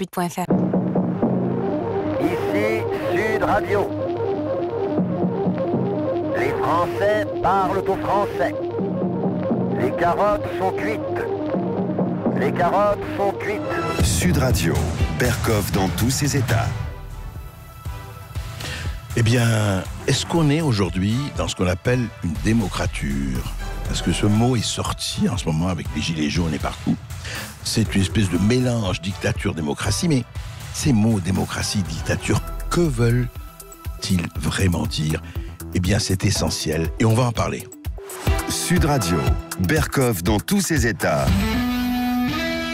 but.fr. Ici Sud Radio. Les Français parlent aux Français. Les carottes sont cuites. Les carottes sont cuites. Sud Radio, Berkoff dans tous ses états. Eh bien, est-ce qu'on est aujourd'hui dans ce qu'on appelle une démocrature ? Parce que ce mot est sorti en ce moment avec les gilets jaunes et partout. C'est une espèce de mélange dictature-démocratie, mais ces mots démocratie, dictature, que veulent-ils vraiment dire ? Eh bien, c'est essentiel et on va en parler. Sud Radio, Berkoff dans tous ses états.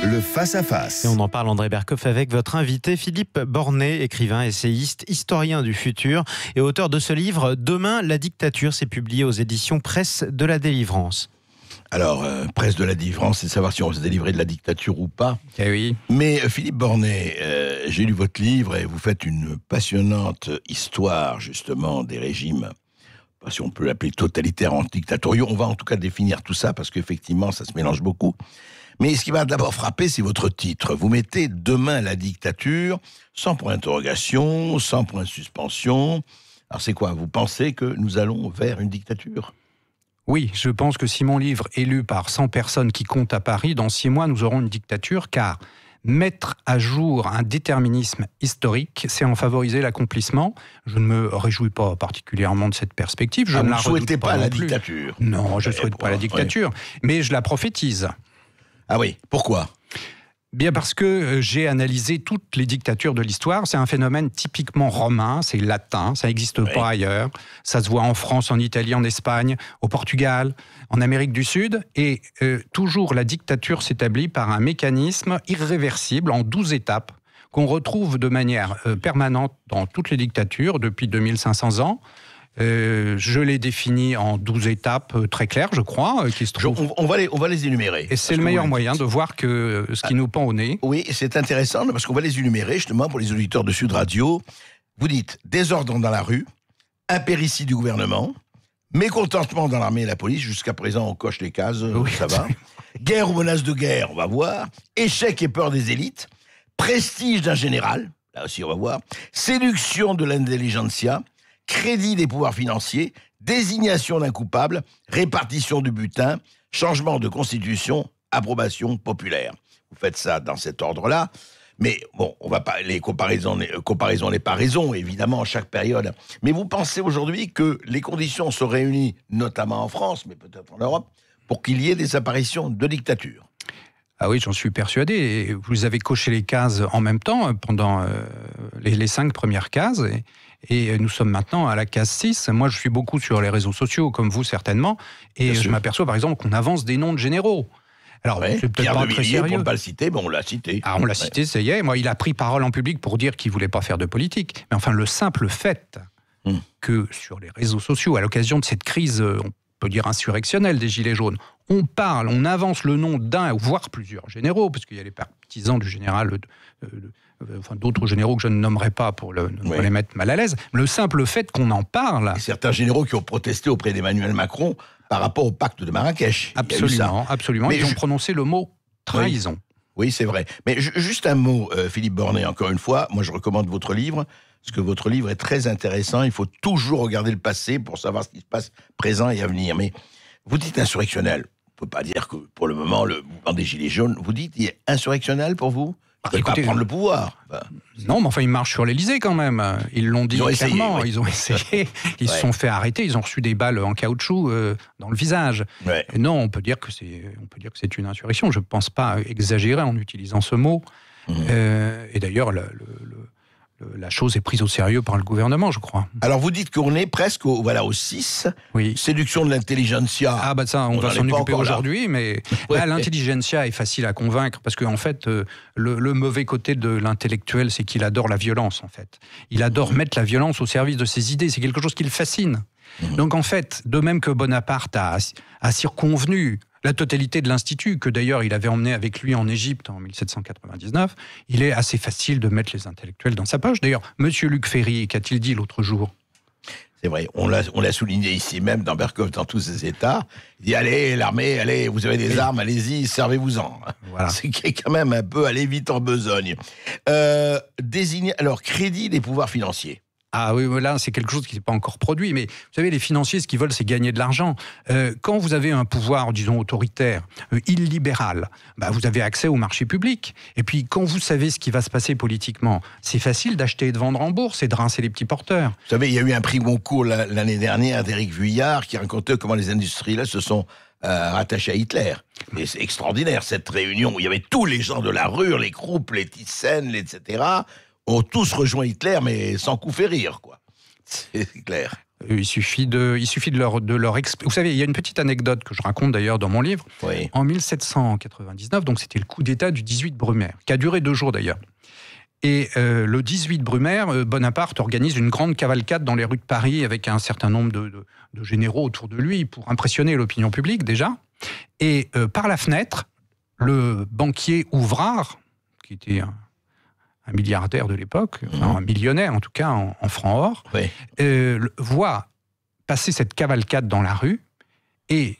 Le face-à-face. Et on en parle, André Berkoff, avec votre invité Philippe Bornet, écrivain, essayiste, historien du futur et auteur de ce livre « Demain, la dictature ». C'est publié aux éditions Presse de la Délivrance. Alors, Presse de la Délivrance, c'est de savoir si on se délivrer de la dictature ou pas. Eh oui. Mais Philippe Bornet, j'ai lu votre livre et vous faites une passionnante histoire, justement, des régimes, pas si on peut l'appeler totalitaires, dictatoriaux. On va en tout cas définir tout ça, parce qu'effectivement, ça se mélange beaucoup. Mais ce qui m'a d'abord frappé, c'est votre titre. Vous mettez « Demain la dictature », sans point d'interrogation, sans point de suspension. Alors c'est quoi ? Vous pensez que nous allons vers une dictature ? Oui, je pense que si mon livre est lu par 100 personnes qui comptent à Paris, dans 6 mois, nous aurons une dictature, car mettre à jour un déterminisme historique, c'est en favoriser l'accomplissement. Je ne me réjouis pas particulièrement de cette perspective. Vous ne souhaitez pas la dictature ? Non, je ne souhaite pas la dictature, mais je la prophétise. Ah oui, pourquoi ? Bien parce que j'ai analysé toutes les dictatures de l'histoire. C'est un phénomène typiquement romain, c'est latin, ça n'existe pas ailleurs. Ça se voit en France, en Italie, en Espagne, au Portugal, en Amérique du Sud. Et toujours la dictature s'établit par un mécanisme irréversible en 12 étapes qu'on retrouve de manière permanente dans toutes les dictatures depuis 2500 ans. Je l'ai défini en 12 étapes très claires, je crois. Qui se trouvent... on va les énumérer. Et c'est le meilleur moyen de voir que ce qui nous pend au nez. Oui, c'est intéressant parce qu'on va les énumérer justement pour les auditeurs de Sud Radio. Vous dites désordre dans la rue, impéritie du gouvernement, mécontentement dans l'armée et la police. Jusqu'à présent, on coche les cases, oui, ça va. Guerre ou menace de guerre, on va voir. Échec et peur des élites. Prestige d'un général, là aussi on va voir. Séduction de l'intelligentsia. Crédit des pouvoirs financiers, désignation d'un coupable, répartition du butin, changement de constitution, approbation populaire. Vous faites ça dans cet ordre-là, mais bon, on va pas les comparaisons n'est pas raison, évidemment, à chaque période. Mais vous pensez aujourd'hui que les conditions sont réunies, notamment en France, mais peut-être en Europe, pour qu'il y ait des apparitions de dictature ? Ah oui, j'en suis persuadé. Et vous avez coché les cases en même temps pendant les 5 premières cases. Et nous sommes maintenant à la case 6. Moi, je suis beaucoup sur les réseaux sociaux, comme vous certainement. Et je m'aperçois, par exemple, qu'on avance des noms de généraux. Alors, c'est peut-être Pierre pas de très Villiers, sérieux. pour ne pas le citer, mais on l'a cité. Ah, on l'a cité, ça y est. Moi, il a pris parole en public pour dire qu'il ne voulait pas faire de politique. Mais enfin, le simple fait que sur les réseaux sociaux, à l'occasion de cette crise, on peut dire insurrectionnelle des Gilets jaunes, on avance le nom d'un, voire plusieurs généraux, parce qu'il y a les partisans du général, d'autres généraux que je ne nommerai pas pour ne les mettre mal à l'aise. Le simple fait qu'on en parle... Et certains généraux qui ont protesté auprès d'Emmanuel Macron par rapport au pacte de Marrakech. Absolument, absolument. Mais ils ont prononcé le mot trahison. Oui, c'est vrai. Mais juste un mot, Philippe Bornet, encore une fois. Moi, je recommande votre livre, parce que votre livre est très intéressant. Il faut toujours regarder le passé pour savoir ce qui se passe présent et à venir. Mais vous dites insurrectionnel. On ne peut pas dire que, pour le moment, le mouvement des Gilets jaunes, vous dites, il est insurrectionnel pour vous ? Ils ne veulent pas prendre le pouvoir. Non, mais enfin, ils marchent sur l'Élysée quand même. Ils l'ont dit clairement. Ils ont essayé. Ils se sont fait arrêter. Ils ont reçu des balles en caoutchouc dans le visage. Et non, on peut dire que c'est une insurrection. Je ne pense pas exagérer en utilisant ce mot. Et d'ailleurs, la chose est prise au sérieux par le gouvernement, je crois. Alors vous dites qu'on est presque au 6, séduction de l'intelligentsia. Ah bah ça, on va s'en occuper aujourd'hui, mais l'intelligentsia est facile à convaincre, parce qu'en fait, le mauvais côté de l'intellectuel, c'est qu'il adore la violence, en fait. Il adore mettre la violence au service de ses idées, c'est quelque chose qui le fascine. Donc en fait, de même que Bonaparte a circonvenu la totalité de l'Institut, que d'ailleurs il avait emmené avec lui en Égypte en 1799, il est assez facile de mettre les intellectuels dans sa poche. D'ailleurs, M. Luc Ferry, qu'a-t-il dit l'autre jour ? C'est vrai, on l'a souligné ici même dans Berkov, dans tous ces États. Il dit allez, l'armée, allez, vous avez des armes, allez-y, servez-vous-en. Voilà. C'est quand même un peu aller vite en besogne. Alors, crédit des pouvoirs financiers. Ah oui, là, c'est quelque chose qui n'est pas encore produit. Mais vous savez, les financiers, ce qu'ils veulent, c'est gagner de l'argent. Quand vous avez un pouvoir, disons, autoritaire, illibéral, vous avez accès au marché public. Et puis, quand vous savez ce qui va se passer politiquement, c'est facile d'acheter et de vendre en bourse et de rincer les petits porteurs. Vous savez, il y a eu un prix Goncourt l'année dernière d'Éric Vuillard qui racontait comment les industriels se sont rattachés à Hitler. Et c'est extraordinaire, cette réunion où il y avait tous les gens de la rue, les Krupp, les Thyssen, etc., ont tous rejoint Hitler, mais sans coup férir, quoi. C'est clair. Il suffit de leur Vous savez, il y a une petite anecdote que je raconte d'ailleurs dans mon livre. Oui. En 1799, donc c'était le coup d'État du 18 Brumaire, qui a duré 2 jours d'ailleurs. Et le 18 Brumaire, Bonaparte organise une grande cavalcade dans les rues de Paris avec un certain nombre de généraux autour de lui pour impressionner l'opinion publique déjà. Et par la fenêtre, le banquier Ouvrard, qui était un milliardaire de l'époque, un millionnaire en tout cas en francs or, Oui. voit passer cette cavalcade dans la rue et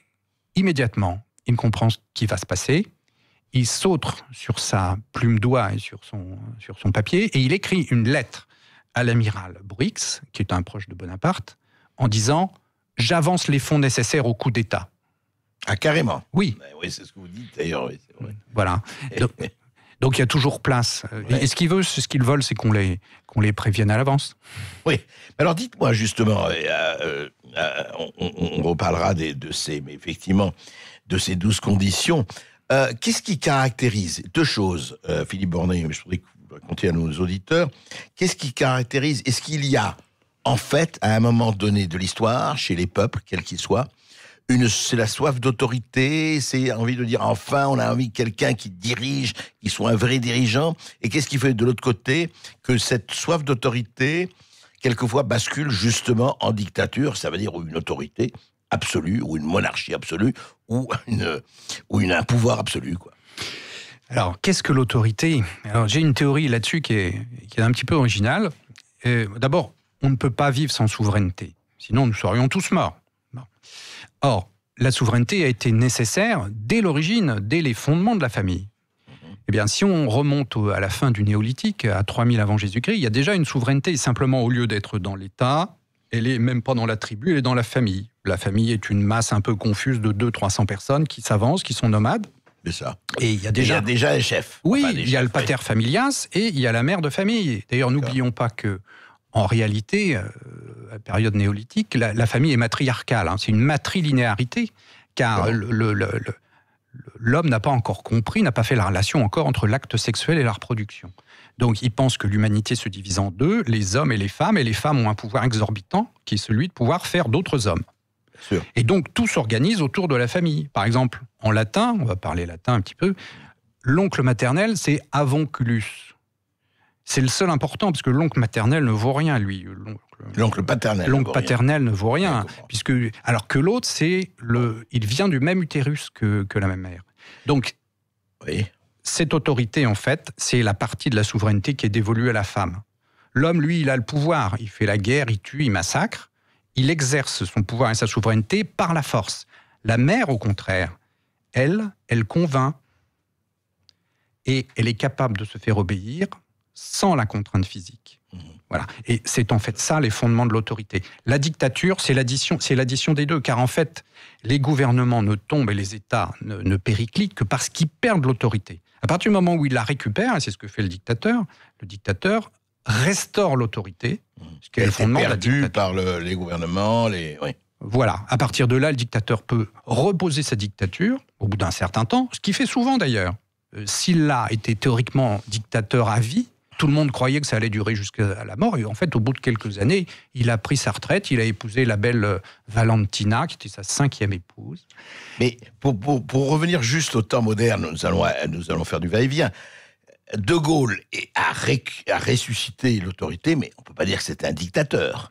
immédiatement, il comprend ce qui va se passer. Il saute sur sa plume d'oie et sur son papier et il écrit une lettre à l'amiral Bruix, qui est un proche de Bonaparte, en disant « J'avance les fonds nécessaires au coup d'État ». Ah, carrément. Oui. Oui, c'est ce que vous dites d'ailleurs. Oui, c'est vrai. Voilà. Donc il y a toujours place. Ouais. Et ce qu'ils veulent, c'est qu'on les prévienne à l'avance. Oui. Alors dites-moi justement, on reparlera mais effectivement, de ces 12 conditions. Qu'est-ce qui caractérise 2 choses, Philippe Bornet, je voudrais que vous racontiez à nos auditeurs. Qu'est-ce qui caractérise, est-ce qu'il y a, en fait, à un moment donné de l'histoire, chez les peuples, quels qu'ils soient, c'est la soif d'autorité, c'est envie de dire, enfin, on a envie de quelqu'un qui dirige, qui soit un vrai dirigeant. Et qu'est-ce qui fait de l'autre côté que cette soif d'autorité, quelquefois, bascule justement en dictature, ça veut dire une autorité absolue, ou une monarchie absolue, ou un pouvoir absolu, quoi. Alors, qu'est-ce que l'autorité ? Alors, j'ai une théorie là-dessus qui est un petit peu originale. D'abord, on ne peut pas vivre sans souveraineté. Sinon, nous serions tous morts. Or, la souveraineté a été nécessaire dès l'origine, dès les fondements de la famille. Eh bien, si on remonte à la fin du néolithique, à 3000 avant Jésus-Christ, il y a déjà une souveraineté. Simplement, au lieu d'être dans l'État, elle est même pas dans la tribu, elle est dans la famille. La famille est une masse un peu confuse de 200-300 personnes qui s'avancent, qui sont nomades. C'est ça. Et il y a déjà un chef. Oui, Enfin, il y a le pater familias et il y a la mère de famille. D'ailleurs, n'oublions pas que, en réalité, à la période néolithique, la famille est matriarcale. C'est une matrilinéarité, car l'homme n'a pas encore compris, n'a pas fait la relation encore entre l'acte sexuel et la reproduction. Donc, il pense que l'humanité se divise en 2, les hommes et les femmes ont un pouvoir exorbitant, qui est celui de pouvoir faire d'autres hommes. Sûr. Et donc, tout s'organise autour de la famille. Par exemple, en latin, on va parler latin un petit peu, l'oncle maternel, c'est avonculus. C'est le seul important, parce que l'oncle maternel ne vaut rien, lui. L'oncle paternel. L'oncle paternel ne vaut rien. Alors que l'autre, il vient du même utérus que la même mère. Donc, oui. Cette autorité, en fait, c'est la partie de la souveraineté qui est dévolue à la femme. L'homme, lui, il a le pouvoir. Il fait la guerre, il tue, il massacre. Il exerce son pouvoir et sa souveraineté par la force. La mère, au contraire, elle convainc. Et elle est capable de se faire obéir sans la contrainte physique. Voilà. Et c'est en fait ça les fondements de l'autorité. La dictature, c'est l'addition des deux, car en fait, les gouvernements ne tombent et les États ne périclitent que parce qu'ils perdent l'autorité. À partir du moment où ils la récupèrent, et c'est ce que fait le dictateur restaure l'autorité, ce qui est le fondement de la dictature. Par les gouvernements, oui. Voilà. À partir de là, le dictateur peut reposer sa dictature au bout d'un certain temps, ce qu'il fait souvent d'ailleurs. S'il a été théoriquement dictateur à vie, tout le monde croyait que ça allait durer jusqu'à la mort. Et en fait, au bout de quelques années, il a pris sa retraite. Il a épousé la belle Valentina, qui était sa 5e épouse. Mais pour revenir juste au temps moderne, nous allons faire du va-et-vient. De Gaulle a ressuscité l'autorité, mais on ne peut pas dire que c'était un dictateur.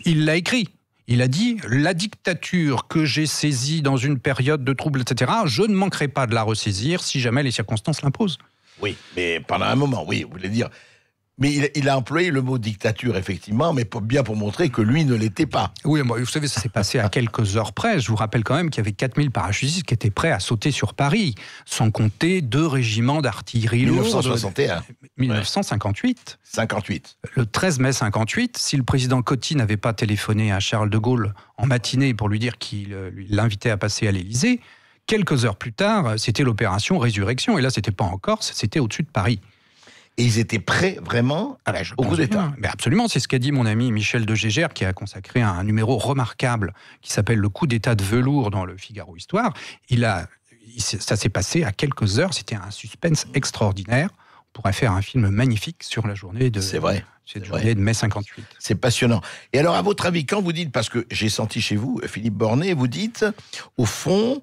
Il l'a écrit. Il a dit « La dictature que j'ai saisie dans une période de trouble, etc., je ne manquerai pas de la ressaisir si jamais les circonstances l'imposent. » Oui, mais pendant un moment, oui, vous voulez dire. Mais il a employé le mot dictature, effectivement, mais pour montrer que lui ne l'était pas. Oui, vous savez, ça s'est passé à quelques heures près. Je vous rappelle quand même qu'il y avait 4000 parachutistes qui étaient prêts à sauter sur Paris, sans compter 2 régiments d'artillerie lourde. 1961. 1958. 58. Le 13 mai 58, si le président Coty n'avait pas téléphoné à Charles de Gaulle en matinée pour lui dire qu'il l'invitait à passer à l'Élysée, quelques heures plus tard, c'était l'opération Résurrection. Et là, c'était pas en Corse, c'était au-dessus de Paris. Et ils étaient prêts vraiment au coup d'État. Mais absolument, c'est ce qu'a dit mon ami Michel de Gégère, qui a consacré un numéro remarquable qui s'appelle Le coup d'État de velours dans le Figaro Histoire. Ça s'est passé à quelques heures, c'était un suspense extraordinaire. On pourrait faire un film magnifique sur la journée de, journée de mai 58. C'est passionnant. Et alors, à votre avis, quand vous dites, parce que j'ai senti chez vous, Philippe Bornet, vous dites, au fond,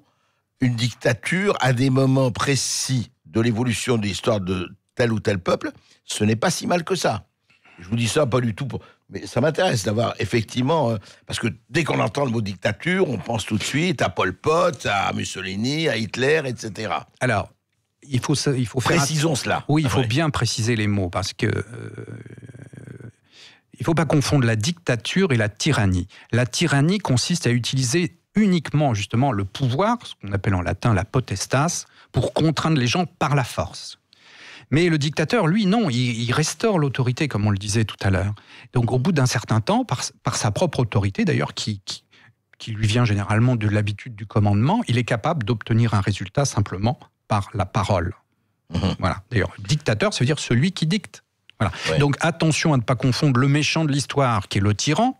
une dictature, à des moments précis de l'évolution de l'histoire de tel ou tel peuple, ce n'est pas si mal que ça. Je vous dis ça pas du tout, mais ça m'intéresse d'avoir effectivement, parce que dès qu'on entend le mot dictature, on pense tout de suite à Pol Pot, à Mussolini, à Hitler, etc. Alors, il faut faire... Précisons cela. Oui, il faut bien préciser les mots, parce que il ne faut pas confondre la dictature et la tyrannie. La tyrannie consiste à utiliser uniquement, justement, le pouvoir, ce qu'on appelle en latin la potestas, pour contraindre les gens par la force. Mais le dictateur, lui, non, il restaure l'autorité, comme on le disait tout à l'heure. Donc, au bout d'un certain temps, par sa propre autorité, d'ailleurs, qui lui vient généralement de l'habitude du commandement, il est capable d'obtenir un résultat simplement par la parole. Voilà. D'ailleurs, dictateur, ça veut dire celui qui dicte. Voilà. Ouais. Donc, attention à ne pas confondre le méchant de l'histoire, qui est le tyran.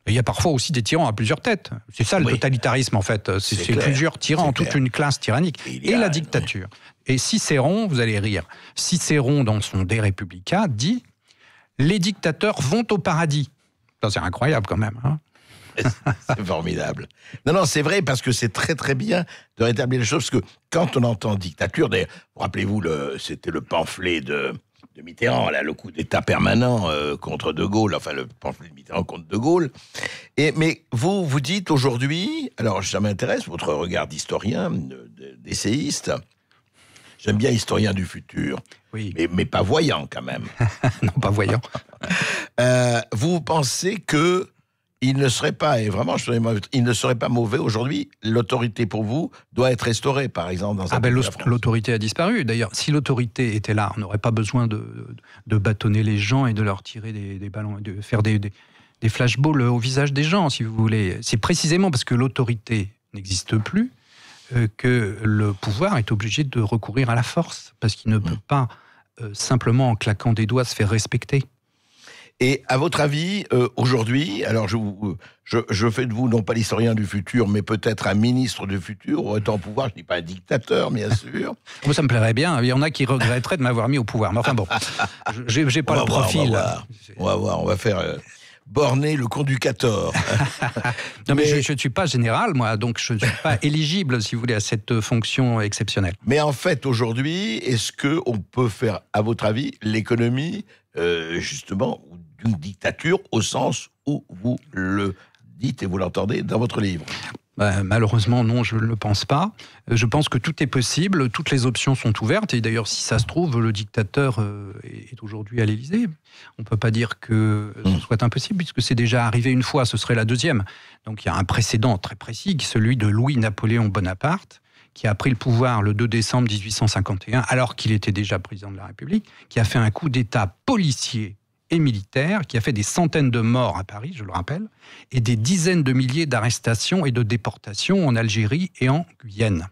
Il y a parfois aussi des tyrans à plusieurs têtes. C'est ça le totalitarisme, en fait. C'est plusieurs tyrans, toute une classe tyrannique. Et la dictature. Et Cicéron, vous allez rire, Cicéron, dans son De Republica, dit « Les dictateurs vont au paradis ». Ça, c'est incroyable quand même. Hein. C'est formidable. Non, c'est vrai, parce que c'est très très bien de rétablir les choses, parce que quand on entend dictature, d'ailleurs, rappelez-vous, c'était le pamphlet de Mitterrand, là, le coup d'État permanent contre De Gaulle, enfin le pamphlet de Mitterrand contre De Gaulle. Mais vous dites aujourd'hui, alors ça m'intéresse, votre regard d'historien, d'essayiste. J'aime bien historien du futur, oui. mais pas voyant quand même. Non, pas voyant. Vous pensez que il ne serait pas, et vraiment, il ne serait pas mauvais aujourd'hui, l'autorité pour vous doit être restaurée, par exemple, dans un pays de la France. L'autorité a disparu. D'ailleurs, si l'autorité était là, on n'aurait pas besoin de bâtonner les gens et de leur tirer des ballons, de faire des flashballs au visage des gens, si vous voulez. C'est précisément parce que l'autorité n'existe plus que le pouvoir est obligé de recourir à la force, parce qu'il ne peut pas simplement en claquant des doigts se faire respecter. Et à votre avis, aujourd'hui, alors je fais de vous non pas l'historien du futur, mais peut-être un ministre du futur, aurait en pouvoir, je ne dis pas un dictateur, bien sûr. Moi, ça me plairait bien, il y en a qui regretteraient de m'avoir mis au pouvoir, mais enfin bon, j'ai pas le profil. On va voir, on va faire... Bornet, le conducateur. Non, mais je ne suis pas général, moi, donc je ne suis pas éligible, si vous voulez, à cette fonction exceptionnelle. Mais en fait, aujourd'hui, est-ce qu'on peut faire, à votre avis, l'économie, justement, d'une dictature, au sens où vous le dites et vous l'entendez dans votre livre ? Malheureusement, non, je ne le pense pas. Je pense que tout est possible, toutes les options sont ouvertes. Et d'ailleurs, si ça se trouve, le dictateur est aujourd'hui à l'Élysée. On ne peut pas dire que ce soit impossible, puisque c'est déjà arrivé une fois, ce serait la deuxième. Donc il y a un précédent très précis, celui de Louis-Napoléon Bonaparte, qui a pris le pouvoir le 2 décembre 1851, alors qu'il était déjà président de la République, qui a fait un coup d'État policier et militaire, qui a fait des centaines de morts à Paris, je le rappelle, et des dizaines de milliers d'arrestations et de déportations en Algérie et en Guyane.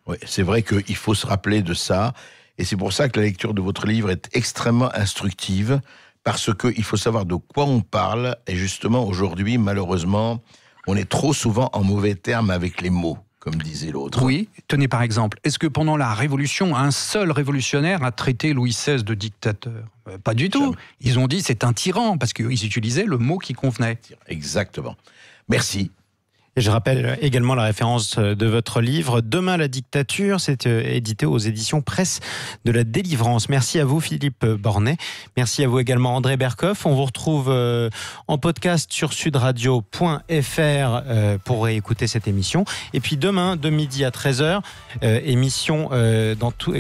Oui, c'est vrai qu'il faut se rappeler de ça, et c'est pour ça que la lecture de votre livre est extrêmement instructive, parce qu'il faut savoir de quoi on parle, et justement, aujourd'hui, malheureusement, on est trop souvent en mauvais termes avec les mots, comme disait l'autre. Oui, tenez par exemple, est-ce que pendant la Révolution, un seul révolutionnaire a traité Louis XVI de dictateur ? Pas du tout. Ils ont dit c'est un tyran, parce qu'ils utilisaient le mot qui convenait. Exactement. Merci. Et je rappelle également la référence de votre livre « Demain la dictature », c'est édité aux éditions Presse de la Délivrance. Merci à vous Philippe Bornet. Merci à vous également André Berkoff. On vous retrouve en podcast sur sudradio.fr pour réécouter cette émission. Et puis demain, de midi à 13h, émission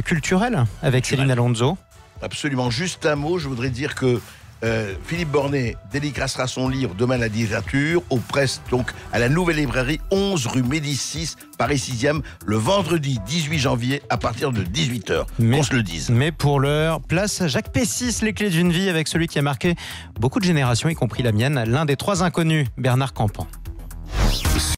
culturelle avec Céline Alonso. Absolument. Juste un mot, je voudrais dire que Philippe Bornet dédicacera son livre Demain la dictature aux presses, donc à la nouvelle librairie 11 rue Médicis, Paris 6e, le vendredi 18 janvier à partir de 18h. Qu'on se le dise. Mais pour l'heure, place à Jacques Pessis, les clés d'une vie, avec celui qui a marqué beaucoup de générations, y compris la mienne, l'un des 3 inconnus, Bernard Campan.